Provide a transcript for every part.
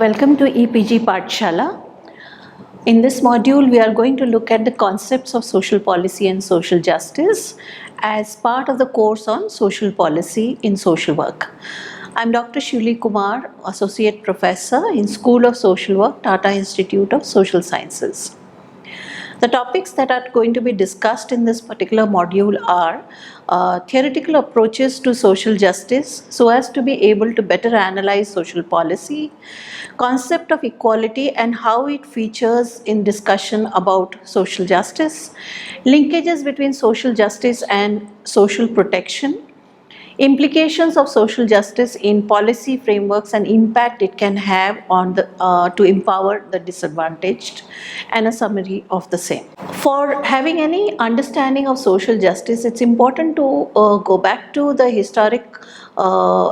Welcome to EPG Pathshala. In this module, we are going to look at the concepts of social policy and social justice as part of the course on social policy in social work. I'm Dr. Shivli Kumar, Associate Professor in School of Social Work, Tata Institute of Social Sciences. The topics that are going to be discussed in this particular module are theoretical approaches to social justice so as to be able to better analyze social policy, concept of equality and how it features in discussion about social justice, linkages between social justice and social protection, implications of social justice in policy frameworks and impact it can have on the to empower the disadvantaged, and a summary of the same. For having any understanding of social justice, it's important to go back to the historic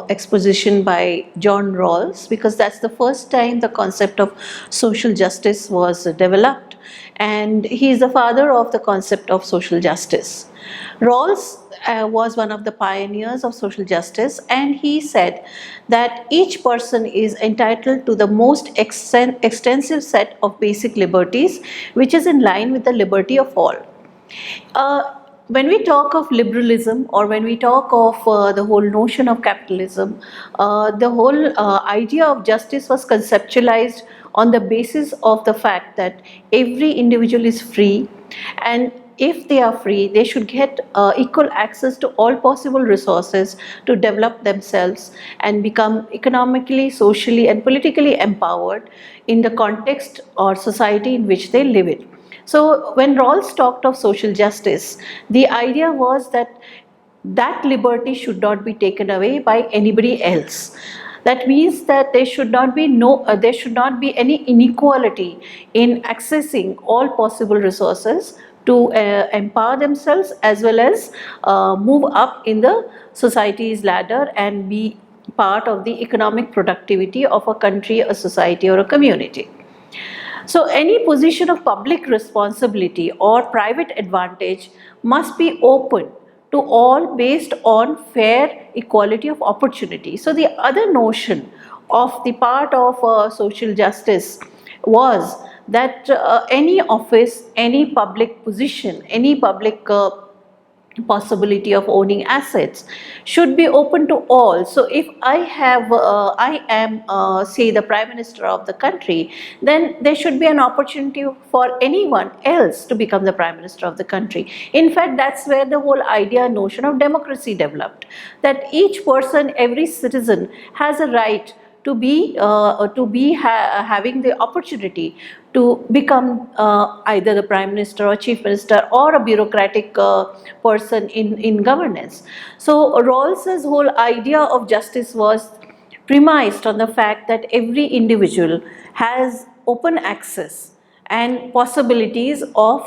exposition by John Rawls, because that's the first time the concept of social justice was developed, and he is the father of the concept of social justice. Rawls was one of the pioneers of social justice, and he said that each person is entitled to the most extensive set of basic liberties which is in line with the liberty of all. When we talk of liberalism, or when we talk of the whole notion of capitalism, the whole idea of justice was conceptualized on the basis of the fact that every individual is free, and if they are free, they should get equal access to all possible resources to develop themselves and become economically, socially and politically empowered in the context or society in which they live in. So when Rawls talked of social justice, the idea was that that liberty should not be taken away by anybody else. That means that there should not be any inequality in accessing all possible resources to empower themselves as well as move up in the society's ladder and be part of the economic productivity of a country, a society or a community. So any position of public responsibility or private advantage must be open to all based on fair equality of opportunity. So the other notion of the part of social justice was that any office, any public position, any public possibility of owning assets should be open to all. So if I am say the Prime Minister of the country, then there should be an opportunity for anyone else to become the Prime Minister of the country. In fact, that's where the whole idea, notion of democracy developed, that each person, every citizen has a right to be having the opportunity to become either the Prime Minister or Chief Minister or a bureaucratic person in governance. So Rawls's whole idea of justice was premised on the fact that every individual has open access and possibilities of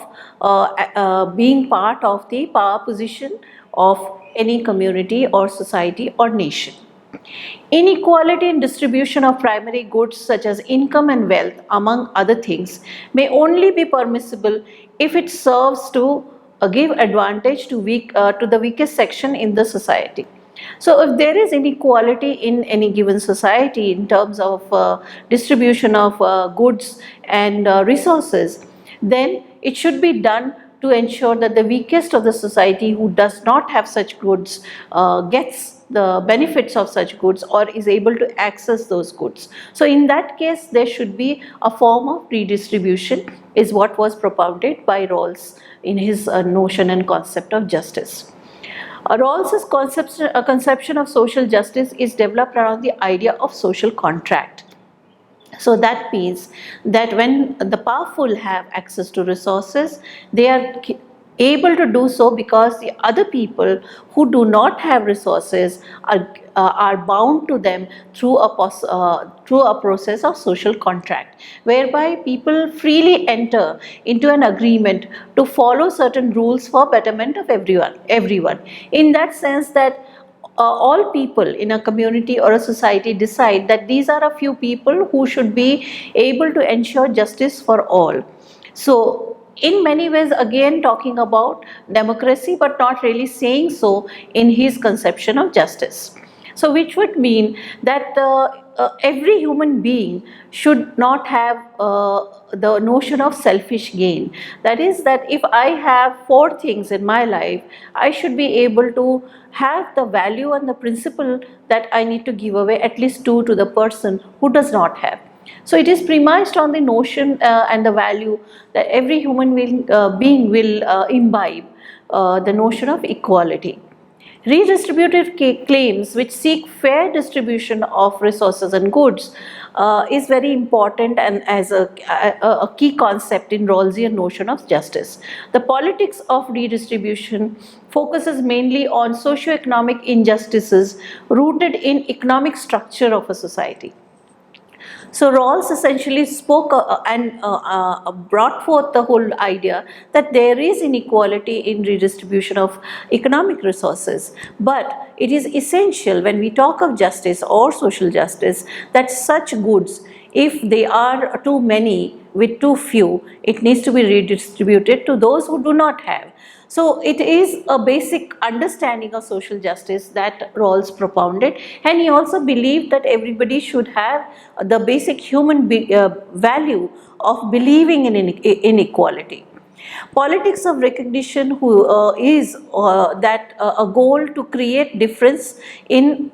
being part of the power position of any community or society or nation. Inequality in distribution of primary goods such as income and wealth, among other things, may only be permissible if it serves to give advantage to the weakest section in the society. So if there is inequality in any given society in terms of distribution of goods and resources, then it should be done to ensure that the weakest of the society who does not have such goods gets the benefits of such goods or is able to access those goods. So in that case, there should be a form of redistribution, is what was propounded by Rawls in his notion and concept of justice. Rawls's conception of social justice is developed around the idea of social contract. So that means that when the powerful have access to resources, they are able to do so because the other people who do not have resources are bound to them through a process of social contract, whereby people freely enter into an agreement to follow certain rules for betterment of everyone. In that sense, that all people in a community or a society decide that these are a few people who should be able to ensure justice for all. So in many ways, again talking about democracy, but not really saying so in his conception of justice. So which would mean that every human being should not have the notion of selfish gain. That is, that if I have 4 things in my life, I should be able to have the value and the principle that I need to give away at least 2 to the person who does not have. So it is premised on the notion and the value that every human being will imbibe the notion of equality. Redistributive claims which seek fair distribution of resources and goods is very important and as a key concept in Rawlsian notion of justice. The politics of redistribution focuses mainly on socio-economic injustices rooted in economic structure of a society. So Rawls essentially spoke and brought forth the whole idea that there is inequality in redistribution of economic resources, but it is essential when we talk of justice or social justice that such goods, if they are too many with too few, it needs to be redistributed to those who do not have. So it is a basic understanding of social justice that Rawls propounded, and he also believed that everybody should have the basic human value of believing in inequality. Politics of recognition is that a goal to create difference in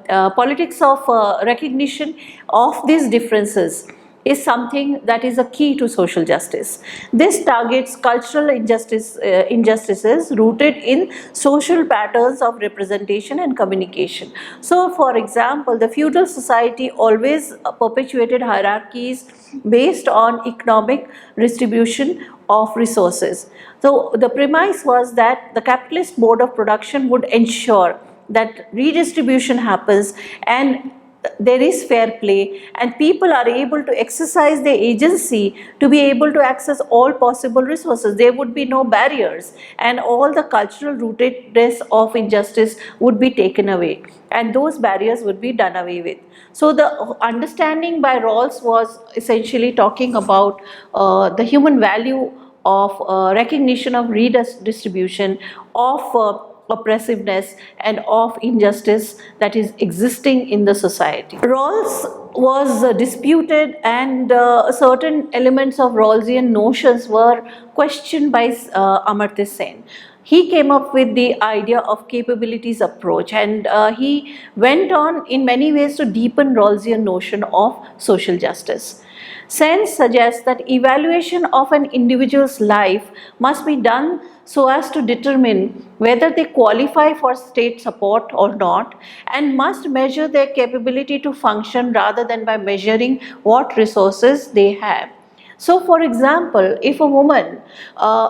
politics of recognition of these differences is something that is a key to social justice. This targets cultural injustices rooted in social patterns of representation and communication. So, for example, the feudal society always perpetuated hierarchies based on economic distribution of resources. So, the premise was that the capitalist mode of production would ensure that redistribution happens and there is fair play and people are able to exercise their agency to be able to access all possible resources. There would be no barriers and all the cultural rootedness of injustice would be taken away and those barriers would be done away with. So the understanding by Rawls was essentially talking about the human value of recognition of redistribution, of oppressiveness and of injustice that is existing in the society. Rawls was disputed and certain elements of Rawlsian notions were questioned by Amartya Sen. He came up with the idea of capabilities approach and he went on in many ways to deepen Rawlsian notion of social justice. Sen suggests that evaluation of an individual's life must be done so as to determine whether they qualify for state support or not and must measure their capability to function rather than by measuring what resources they have. So for example, if a woman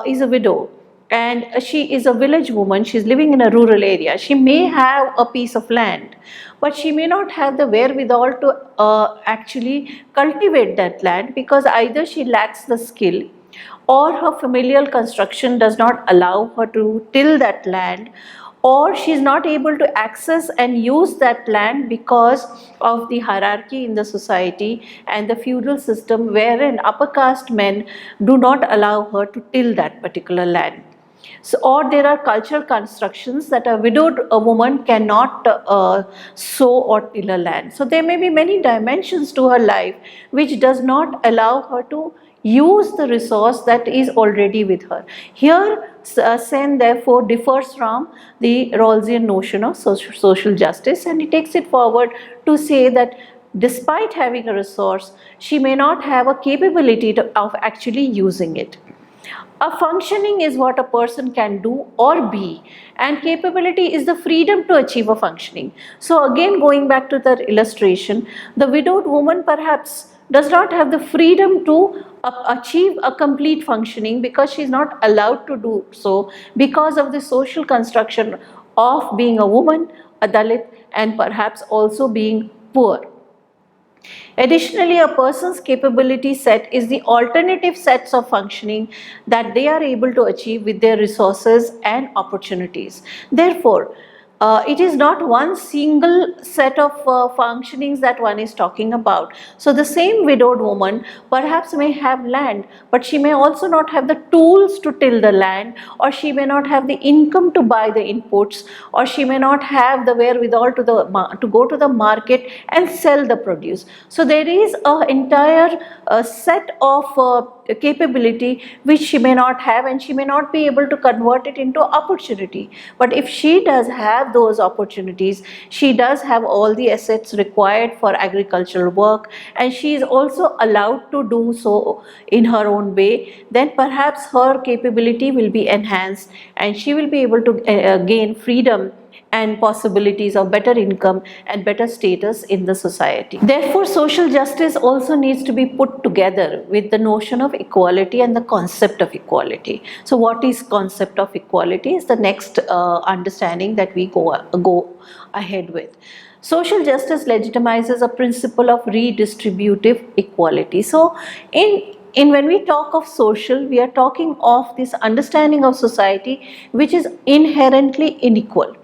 is a widow and she is a village woman, she is living in a rural area, she may have a piece of land, but she may not have the wherewithal to actually cultivate that land because either she lacks the skill or her familial construction does not allow her to till that land, or she is not able to access and use that land because of the hierarchy in the society and the feudal system wherein upper caste men do not allow her to till that particular land. So, or there are cultural constructions that a widowed woman cannot sow or till a land. So there may be many dimensions to her life which does not allow her to use the resource that is already with her. Here Sen therefore differs from the Rawlsian notion of social justice and he takes it forward to say that despite having a resource, she may not have a capability of actually using it. A functioning is what a person can do or be, and capability is the freedom to achieve a functioning. So again, going back to the illustration, the widowed woman perhaps does not have the freedom to achieve a complete functioning because she is not allowed to do so because of the social construction of being a woman, a Dalit, and perhaps also being poor. Additionally, a person's capability set is the alternative sets of functioning that they are able to achieve with their resources and opportunities. Therefore, It is not one single set of functionings that one is talking about. So the same widowed woman perhaps may have land, but she may also not have the tools to till the land, or she may not have the income to buy the inputs, or she may not have the wherewithal to go to the market and sell the produce. So there is an entire set of capability which she may not have, and she may not be able to convert it into opportunity. But if she does have those opportunities, she does have all the assets required for agricultural work, and she is also allowed to do so in her own way, then perhaps her capability will be enhanced and she will be able to gain freedom and possibilities of better income and better status in the society. Therefore, social justice also needs to be put together with the notion of equality and the concept of equality. So what is concept of equality is the next understanding that we go ahead with. Social justice legitimizes a principle of redistributive equality. So when we talk of social, we are talking of this understanding of society which is inherently unequal.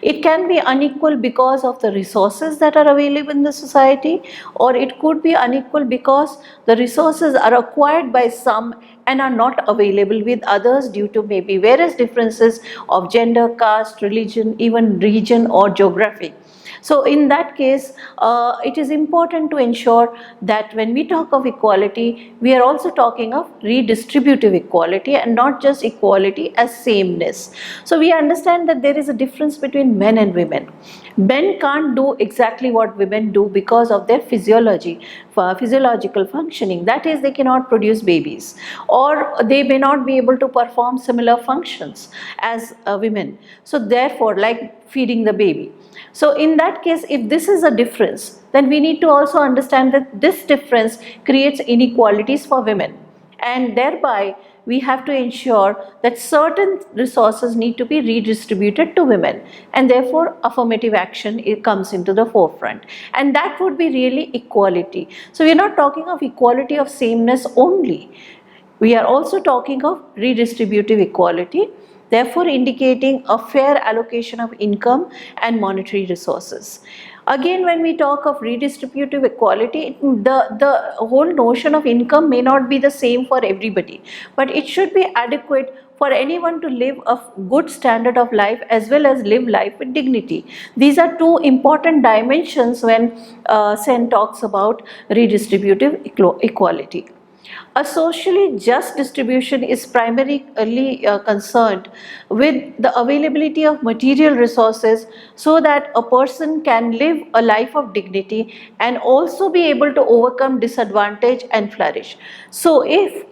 It can be unequal because of the resources that are available in the society, or it could be unequal because the resources are acquired by some and are not available with others due to maybe various differences of gender, caste, religion, even region or geography. So in that case, it is important to ensure that when we talk of equality, we are also talking of redistributive equality and not just equality as sameness. So we understand that there is a difference between men and women. Men can't do exactly what women do because of their physiological functioning. That is, they cannot produce babies, or they may not be able to perform similar functions as women. So therefore, like feeding the baby. So in that case, if this is a difference, then we need to also understand that this difference creates inequalities for women, and thereby we have to ensure that certain resources need to be redistributed to women, and therefore affirmative action comes into the forefront, and that would be really equality. So we are not talking of equality of sameness only, we are also talking of redistributive equality, therefore indicating a fair allocation of income and monetary resources. Again, when we talk of redistributive equality, the whole notion of income may not be the same for everybody, but it should be adequate for anyone to live a good standard of life as well as live life with dignity. These are two important dimensions when Sen talks about redistributive equality. A socially just distribution is primarily concerned with the availability of material resources so that a person can live a life of dignity and also be able to overcome disadvantage and flourish. So if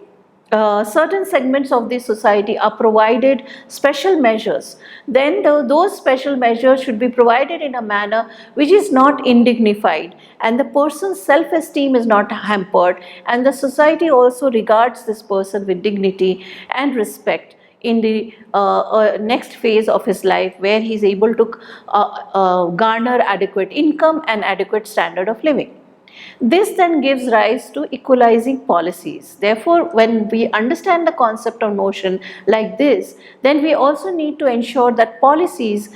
certain segments of the society are provided special measures, then those special measures should be provided in a manner which is not indignified, and the person's self-esteem is not hampered, and the society also regards this person with dignity and respect in the next phase of his life, where he is able to garner adequate income and adequate standard of living. This then gives rise to equalizing policies. Therefore, when we understand the concept of notion like this, then we also need to ensure that policies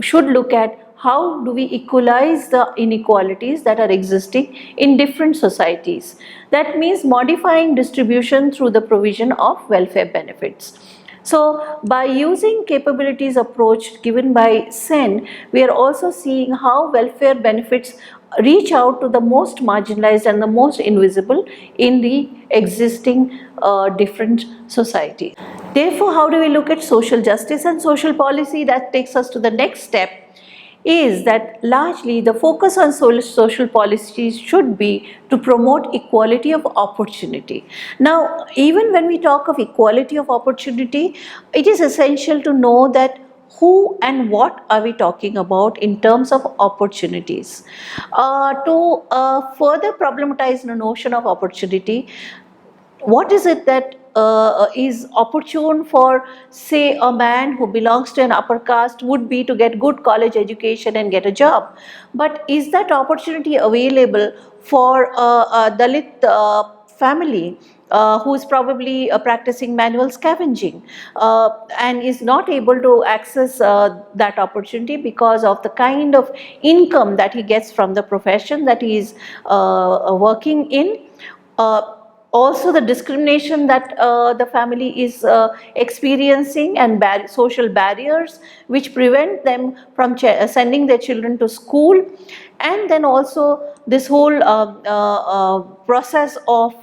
should look at how do we equalize the inequalities that are existing in different societies. That means modifying distribution through the provision of welfare benefits. So by using capabilities approach given by Sen, we are also seeing how welfare benefits reach out to the most marginalized and the most invisible in the existing different societies. Therefore, how do we look at social justice and social policy? That takes us to the next step, is that largely the focus on social policies should be to promote equality of opportunity. Now, even when we talk of equality of opportunity, it is essential to know that who and what are we talking about in terms of opportunities. To further problematize the notion of opportunity, what is it that is opportune for, say, a man who belongs to an upper caste would be to get good college education and get a job. But is that opportunity available for a Dalit family who is probably practicing manual scavenging and is not able to access that opportunity because of the kind of income that he gets from the profession that he is working in. Also the discrimination that the family is experiencing, and social barriers which prevent them from sending their children to school, and then also this whole process of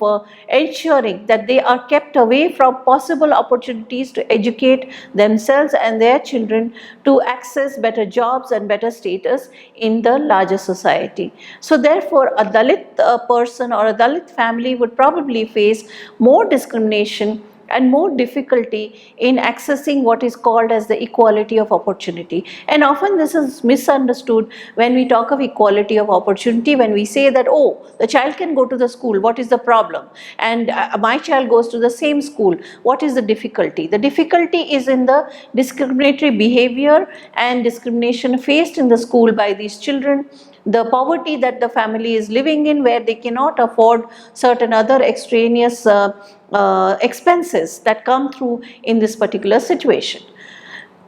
ensuring that they are kept away from possible opportunities to educate themselves and their children to access better jobs and better status in the larger society. So therefore a Dalit person or a Dalit family would probably face more discrimination and more difficulty in accessing what is called as the equality of opportunity. And often this is misunderstood when we talk of equality of opportunity, when we say that, oh, the child can go to the school, what is the problem? And my child goes to the same school, what is the difficulty? The difficulty is in the discriminatory behavior and discrimination faced in the school by these children, the poverty that the family is living in, where they cannot afford certain other extraneous expenses that come through in this particular situation.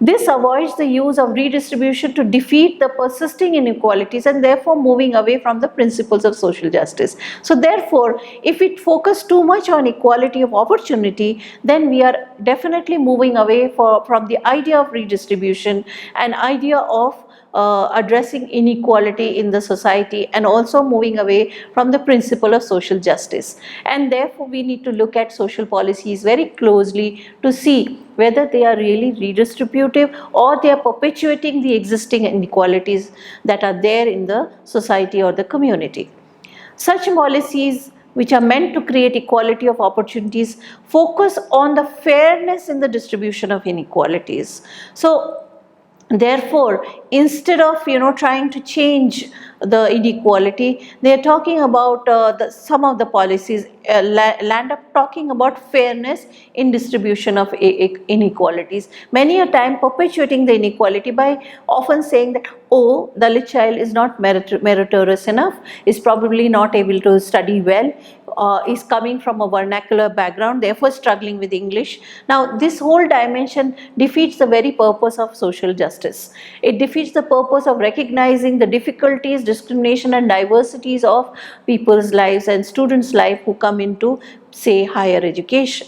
This avoids the use of redistribution to defeat the persisting inequalities and therefore moving away from the principles of social justice. So therefore, if it focuses too much on equality of opportunity, then we are definitely moving away from the idea of redistribution, an idea of addressing inequality in the society, and also moving away from the principle of social justice. And therefore we need to look at social policies very closely to see whether they are really redistributive or they are perpetuating the existing inequalities that are there in the society or the community. Such policies which are meant to create equality of opportunities focus on the fairness in the distribution of inequalities. So therefore, instead of trying to change the inequality, they are talking about some of the policies land up talking about fairness in distribution of inequalities. Many a time perpetuating the inequality by often saying that, oh, Dalit child is not meritorious enough, is probably not able to study well, is coming from a vernacular background, therefore struggling with English. Now this whole dimension defeats the very purpose of social justice. It defeats the purpose of recognizing the difficulties, discrimination and diversities of people's lives and students' life who come into, say, higher education.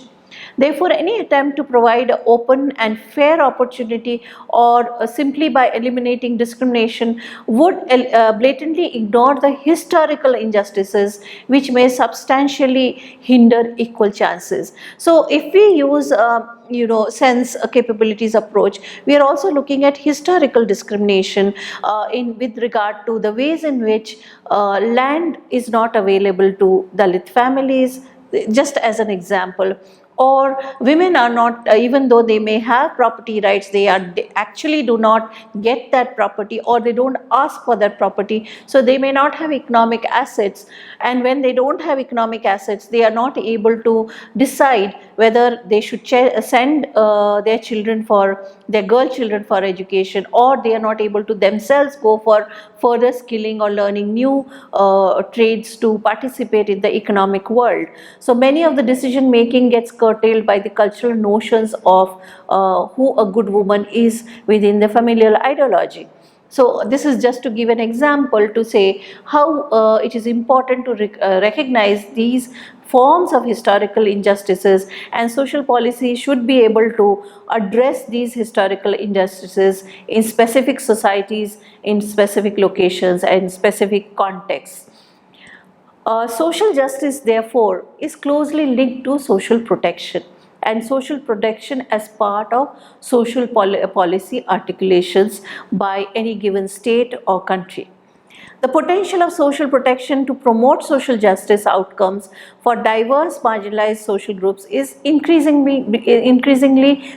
Therefore, any attempt to provide an open and fair opportunity or simply by eliminating discrimination would blatantly ignore the historical injustices which may substantially hinder equal chances. So if we use sense capabilities approach, we are also looking at historical discrimination with regard to the ways in which land is not available to Dalit families, just as an example. Or women are not, even though they may have property rights, they actually do not get that property, or they don't ask for that property, so they may not have economic assets. And when they don't have economic assets, they are not able to decide whether they should send their children their girl children for education, or they are not able to themselves go for further skilling or learning new trades to participate in the economic world. So many of the decision making gets curtailed by the cultural notions of who a good woman is within the familial ideology. So this is just to give an example to say how it is important to recognize these forms of historical injustices, and social policy should be able to address these historical injustices in specific societies, in specific locations and specific contexts. Social justice, therefore, is closely linked to social protection, and social protection as part of social policy articulations by any given state or country. The potential of social protection to promote social justice outcomes for diverse marginalized social groups is increasingly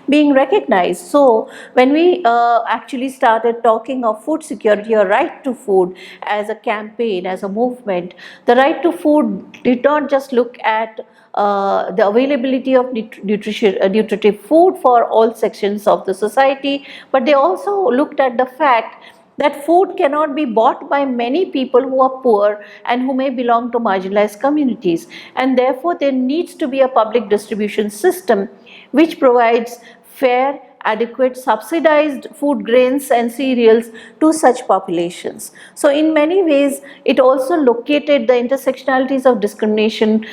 being recognized. So when we actually started talking of food security or right to food as a campaign, as a movement, the right to food did not just look at the availability of nutritive food for all sections of the society, but they also looked at the fact that food cannot be bought by many people who are poor and who may belong to marginalized communities, and therefore there needs to be a public distribution system which provides fair, adequate, subsidized food grains and cereals to such populations. So in many ways it also located the intersectionalities of discrimination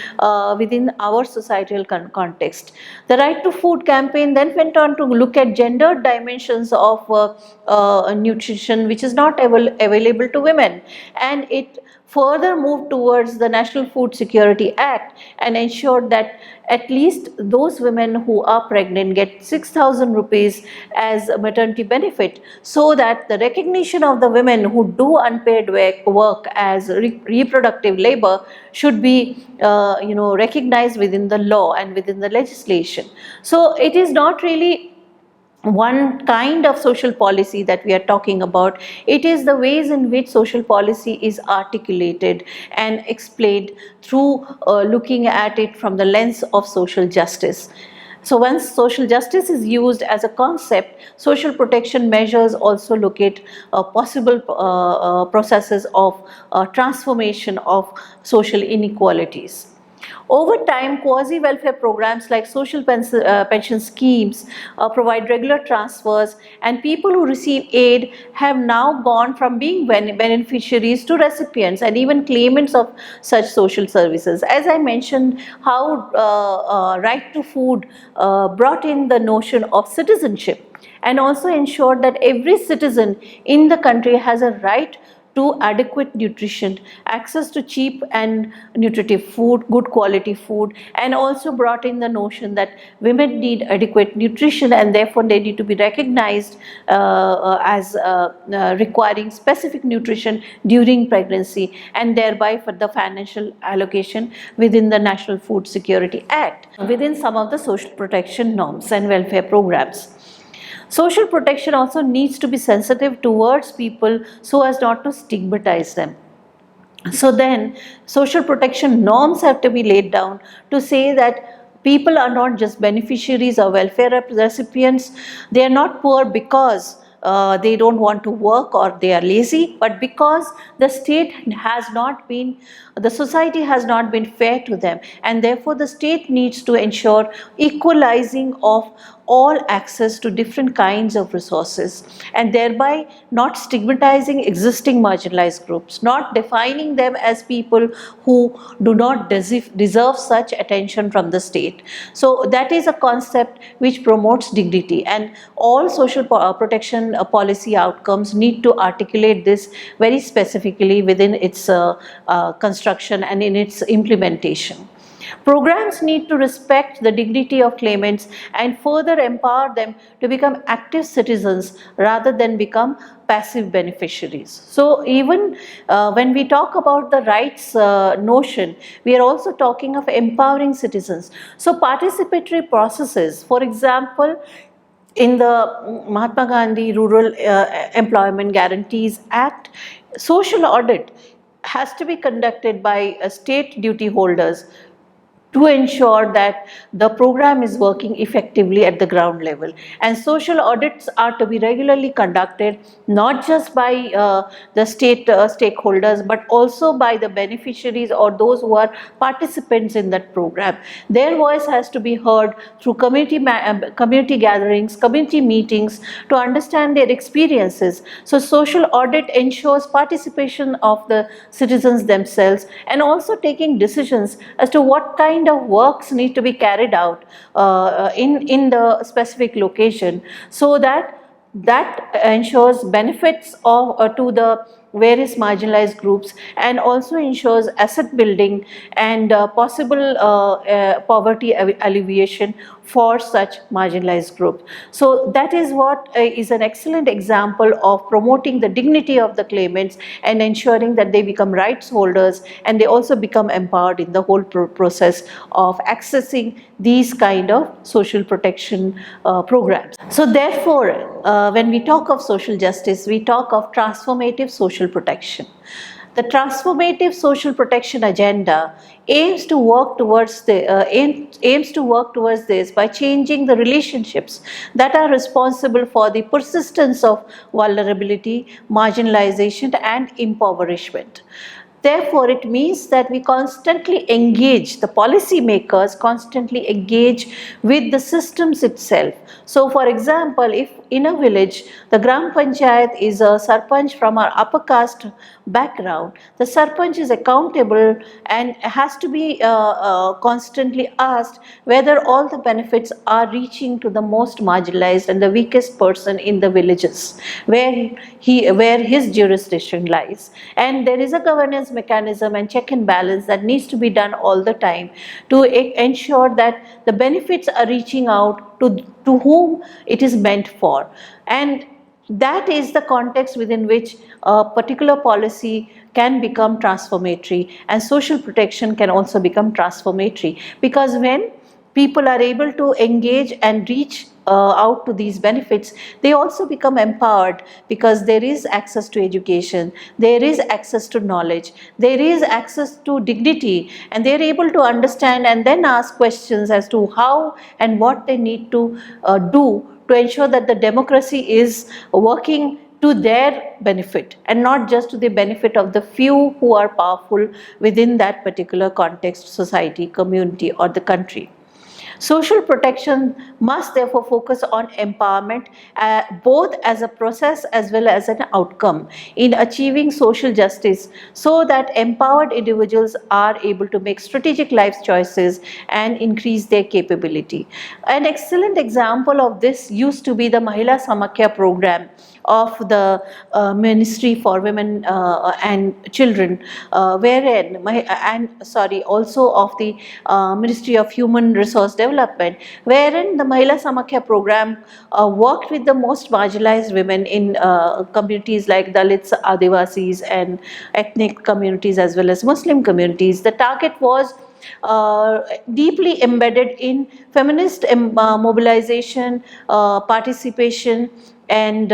within our societal context. The Right to Food campaign then went on to look at gendered dimensions of nutrition which is not available to women, and it further moved towards the National Food Security Act and ensured that at least those women who are pregnant get 6,000 rupees as a maternity benefit, so that the recognition of the women who do unpaid work as reproductive labor should be recognized within the law and within the legislation. So it is not really one kind of social policy that we are talking about. It is the ways in which social policy is articulated and explained through looking at it from the lens of social justice. So once social justice is used as a concept, social protection measures also look at possible processes of transformation of social inequalities. Over time, quasi-welfare programs like social pension schemes provide regular transfers, and people who receive aid have now gone from being beneficiaries to recipients and even claimants of such social services. As I mentioned, how Right to Food brought in the notion of citizenship and also ensured that every citizen in the country has a right to adequate nutrition, access to cheap and nutritive food, good quality food, and also brought in the notion that women need adequate nutrition and therefore they need to be recognized as requiring specific nutrition during pregnancy, and thereby for the financial allocation within the National Food Security Act, within some of the social protection norms and welfare programs. Social protection also needs to be sensitive towards people so as not to stigmatize them. So then social protection norms have to be laid down to say that people are not just beneficiaries or welfare recipients. They are not poor because they don't want to work or they are lazy, but because the state has not been, the society has not been fair to them, and therefore the state needs to ensure equalizing of all access to different kinds of resources, and thereby not stigmatizing existing marginalized groups, not defining them as people who do not deserve such attention from the state. So that is a concept which promotes dignity, and all social protection policy outcomes need to articulate this very specifically within its construction and in its implementation. Programs need to respect the dignity of claimants and further empower them to become active citizens rather than become passive beneficiaries. So even when we talk about the rights notion, we are also talking of empowering citizens. So participatory processes, for example, in the Mahatma Gandhi Rural Employment Guarantees Act, social audit has to be conducted by state duty holders to ensure that the program is working effectively at the ground level. And social audits are to be regularly conducted not just by the state stakeholders, but also by the beneficiaries or those who are participants in that program. Their voice has to be heard through community gatherings, community meetings, to understand their experiences. So social audit ensures participation of the citizens themselves and also taking decisions as to what kind of works need to be carried out in the specific location, so that ensures benefits to the various marginalized groups and also ensures asset building and possible poverty alleviation for such marginalized groups. So that is what is an excellent example of promoting the dignity of the claimants and ensuring that they become rights holders and they also become empowered in the whole process of accessing these kind of social protection programs. So therefore, when we talk of social justice, we talk of transformative social protection. The transformative social protection agenda aims to work towards this by changing the relationships that are responsible for the persistence of vulnerability, marginalization, and impoverishment. Therefore, it means that we constantly engage, the policy makers constantly engage with the systems itself. So, for example, if in a village the Gram Panchayat is a Sarpanch from our upper caste background, the Sarpanch is accountable and has to be constantly asked whether all the benefits are reaching to the most marginalized and the weakest person in the villages where his jurisdiction lies. And there is a governance mechanism and check and balance that needs to be done all the time to ensure that the benefits are reaching out to whom it is meant for. And that is the context within which a particular policy can become transformatory, and social protection can also become transformatory, because when people are able to engage and reach out to these benefits, they also become empowered, because there is access to education, there is access to knowledge, there is access to dignity, and they are able to understand and then ask questions as to how and what they need to do to ensure that the democracy is working to their benefit and not just to the benefit of the few who are powerful within that particular context, society, community, or the country. Social protection must therefore focus on empowerment, both as a process as well as an outcome in achieving social justice, so that empowered individuals are able to make strategic life choices and increase their capability. An excellent example of this used to be the Mahila Samakhya program of the Ministry for Women and Children, also of the Ministry of Human Resource Development, wherein the Mahila Samakhya program worked with the most marginalized women in communities like Dalits, Adivasis, and ethnic communities as well as Muslim communities. The target was deeply embedded in feminist mobilization, participation, and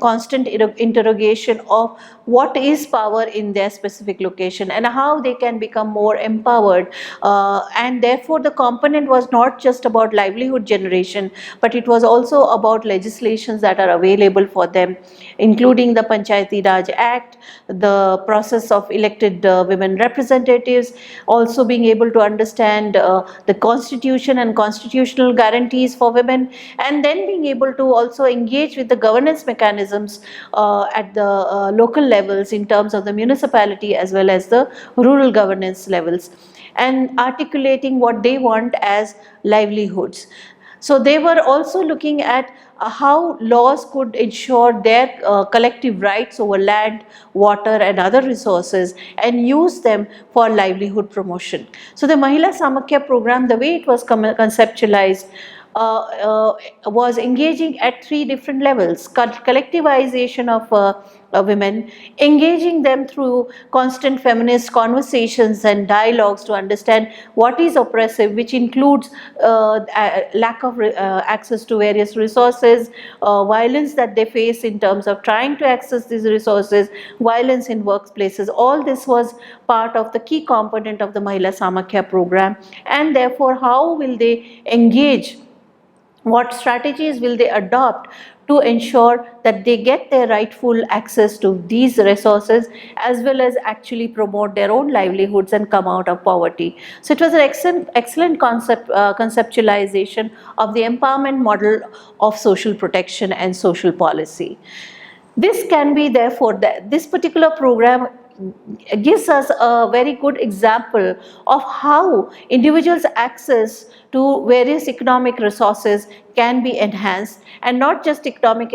constant interrogation of what is power in their specific location and how they can become more empowered. And therefore the component was not just about livelihood generation, but it was also about legislations that are available for them, including the Panchayati Raj Act, the process of elected women representatives, also being able to understand the constitution and constitutional guarantees for women, and then being able to also engage with the governance mechanisms at the local levels in terms of the municipality as well as the rural governance levels, and articulating what they want as livelihoods. So they were also looking at how laws could ensure their collective rights over land, water, and other resources and use them for livelihood promotion. So the Mahila Samakhya program, the way it was conceptualized, was engaging at three different levels: collectivization of women, engaging them through constant feminist conversations and dialogues to understand what is oppressive, which includes lack of access to various resources, violence that they face in terms of trying to access these resources, violence in workplaces. All this was part of the key component of the Mahila Samakhya program, and therefore how will they engage, what strategies will they adopt to ensure that they get their rightful access to these resources as well as actually promote their own livelihoods and come out of poverty. So it was an excellent conceptualization of the empowerment model of social protection and social policy. This can be therefore, this particular program gives us a very good example of how individuals' access to various economic resources can be enhanced, and not just economic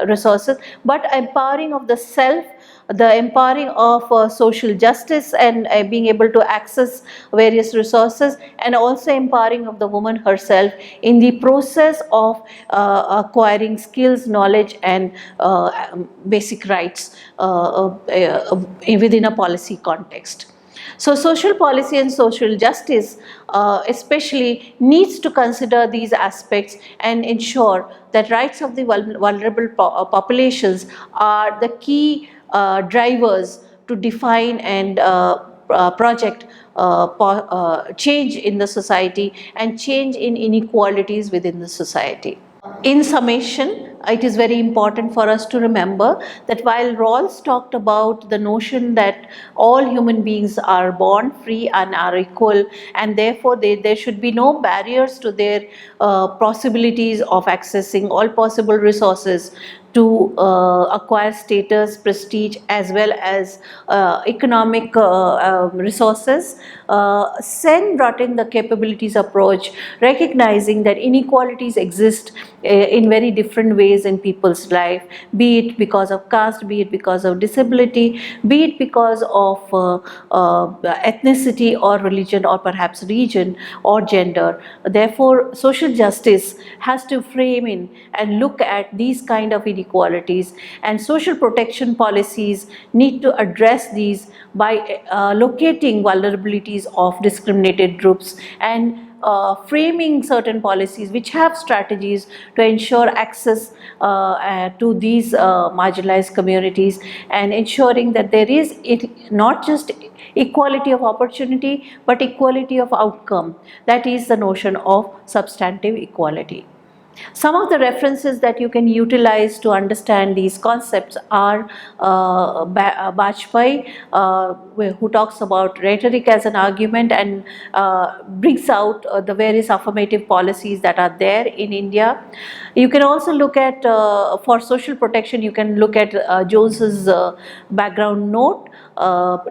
resources, but empowering of the self, the empowering of social justice and being able to access various resources, and also empowering of the woman herself in the process of acquiring skills, knowledge, and basic rights within a policy context. So social policy and social justice especially needs to consider these aspects and ensure that rights of the vulnerable populations are the key drivers to define and project change in the society and change in inequalities within the society. In summation, it is very important for us to remember that while Rawls talked about the notion that all human beings are born free and are equal, and therefore there should be no barriers to their possibilities of accessing all possible resources to acquire status, prestige, as well as economic resources. Sen brought in the capabilities approach, recognizing that inequalities exist in very different ways in people's life, be it because of caste, be it because of disability, be it because of ethnicity or religion or perhaps region or gender. Therefore, social justice has to frame in and look at these kind of inequalities, and social protection policies need to address these by locating vulnerabilities of discriminated groups and framing certain policies which have strategies to ensure access to these marginalized communities, and ensuring that there is not just equality of opportunity but equality of outcome. That is the notion of substantive equality. Some of the references that you can utilize to understand these concepts are Bajpai, who talks about rhetoric as an argument and brings out the various affirmative policies that are there in India. You can also look at, for social protection, you can look at Jones's background note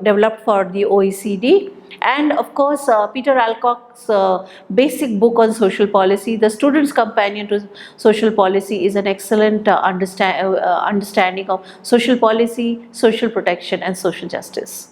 developed for the OECD. And of course, Peter Alcock's basic book on social policy, The Student's Companion to Social Policy, is an excellent understanding of social policy, social protection and social justice.